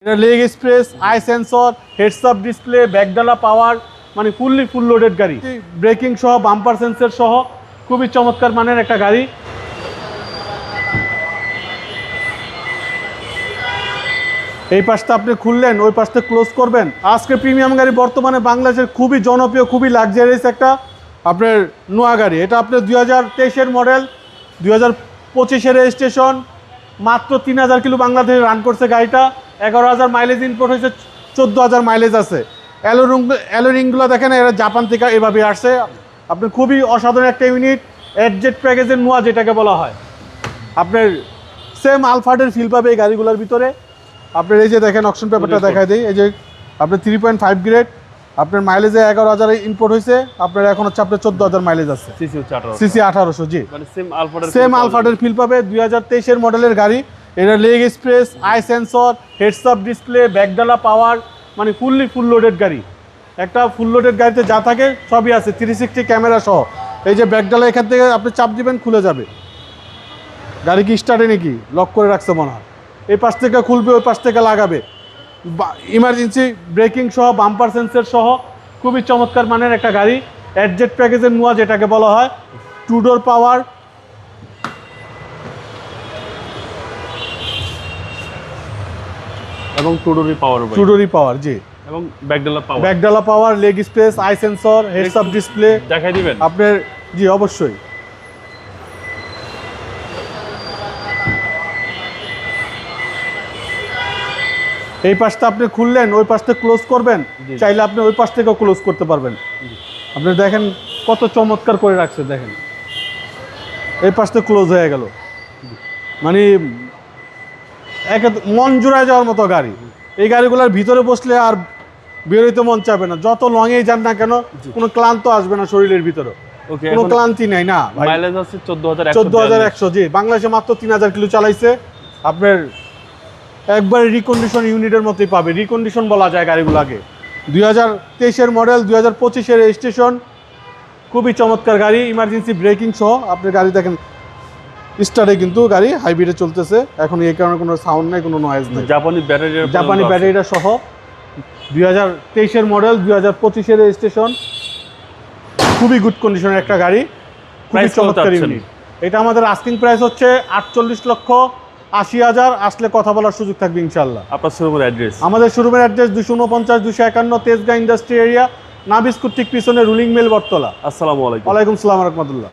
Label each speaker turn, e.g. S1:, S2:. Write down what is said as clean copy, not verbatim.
S1: এটা leg space, eye sensor, heads up display, ব্যাকডালা power, মানে ফুল লোডেড গাড়ি। ব্রেকিং সহ, বাম্পার সেন্সর সহ খুবই চমৎকার মানের একটা গাড়ি। এই পাশটা আপনি খুললেন, ওই পাশটা ক্লোজ করবেন। আজকে প্রিমিয়াম গাড়ি বর্তমানে বাংলাদেশের খুবই জনপ্রিয়, খুবই লাক্সারিয়াস একটা আপনার নোয়া গাড়ি। এটা আপনার 2023-এর মডেল, 2025-এর রেজিস্ট্রেশন, মাত্র 3000 কিলো বাংলাদেশে রান করছে গাড়িটা। 11,000 মাইলেজ ইনপুট হয়েছে, 14,000 মাইলেজ আছে। অ্যালোরিংগুলো দেখেন, এরা জাপান থেকে এভাবে আসছে। আপনার খুবই অসাধারণ একটা ইউনিট, এডজেট প্যাকেজের নোয়া যেটাকে বলা হয়। আপনার সেম আলফার্ডের ফিল পাবে এই গাড়িগুলোর ভিতরে। আপনার এই যে দেখেন অকশন পেপারটা দেখায় দিই, এই যে আপনার 3.5 গ্রেড, আপনার মাইলেজে 11,000 ইনপুট হয়েছে, আপনার এখন হচ্ছে আপনার 14,000 মাইলেজ আছে। সিসি 1800, জি সেম আলফার্ডের ফিল পাবে। 2023-এর মডেলের গাড়ি। এটা leg space, eye sensor, heads up display, ব্যাকডালা পাওয়ার, মানে ফুল লোডেড গাড়ি। একটা ফুল লোডেড গাড়িতে যা থাকে সবই আছে, 360 ক্যামেরা সহ। এই যে ব্যাকডালা এখান থেকে আপনি চাপ দিবেন, খুলে যাবে। গাড়ি কি স্টার্টে নাকি লক করে রাখছে মনে হয়। এই পাশ থেকে খুলবে, ওই পাশ থেকে লাগাবে। ইমার্জেন্সি ব্রেকিং সহ, বাম্পার সেন্সর সহ খুবই চমৎকার মানের একটা গাড়ি। এডজেট প্যাকেজের নোয়া যেটাকে বলা হয়। 2 ডোর পাওয়ার,
S2: এবং টুডোরি
S1: পাওয়ার, জি,
S2: এবং
S1: ব্যাকডালা power, leg space, eye sensor, heads up display
S2: দেখাই দিবেন
S1: আপনার, জি অবশ্যই। এই পাশটা আপনি খুললেন, ওই পাশটা ক্লোজ করবেন, চাইলে আপনি ওই পাশ থেকেও ক্লোজ করতে পারবেন। আপনি দেখেন কত চমৎকার করে রাখছে, দেখেন এই পাশটা ক্লোজ হয়ে গেল, মানে মন জোড়ায় যাওয়ার মতো গাড়ি। এই গাড়িগুলোর ভিতরে বসলে আর বেরোইতে মন চাবে না, যত লংয়েই যান না কেন কোনো ক্লান্ত আসবে না শরীরের ভিতরে, কোনো ক্লান্তি নাই। না,
S2: মাইলেজ আছে
S1: 14,100, জি বাংলাদেশে মাত্র 3000 কিলো চালাইছে। আপনার একবারে রিকন্ডিশন ইউনিটের মতোই পাবে, রিকন্ডিশন বলা যায় গাড়িগুলোকে। 2023-এর মডেল, 2025-এর রেজিস্ট্রেশন, খুবই চমৎকার গাড়ি। ইমার্জেন্সি ব্রেকিং সহ আপনার গাড়ি দেখেন, স্টার্টে কিন্তু গাড়ি হাইব্রিডে চলতেছে এখন, এই কারণে কোনো সাউন্ড নেই, কোনো নয়েজ নেই। জাপানি ব্যাটারিটা সহ 2023-এর মডেল, 2025-এর রেজিস্ট্রেশন, খুবই গুড কন্ডিশনের একটা গাড়ি, খুবই চমৎকার ইউনিট। এটা আমাদের আস্কিং প্রাইস হচ্ছে 48,80,000। আসলে কথা বলার সুযোগ থাকবে ইনশাল্লাহ।
S2: আপনার শোরুমের অ্যাড্রেস? আমাদের
S1: শোরুমের অ্যাড্রেস 249-251 তেজগাঁ ইন্ডাস্ট্রি এরিয়া, নাবিস্কুট ঠিক পিছনে রুলিং মিল বটতলা।
S2: আসসালামু আলাইকুম।
S1: ওয়ালাইকুম আসসালাম রাহমাতুল্লাহ।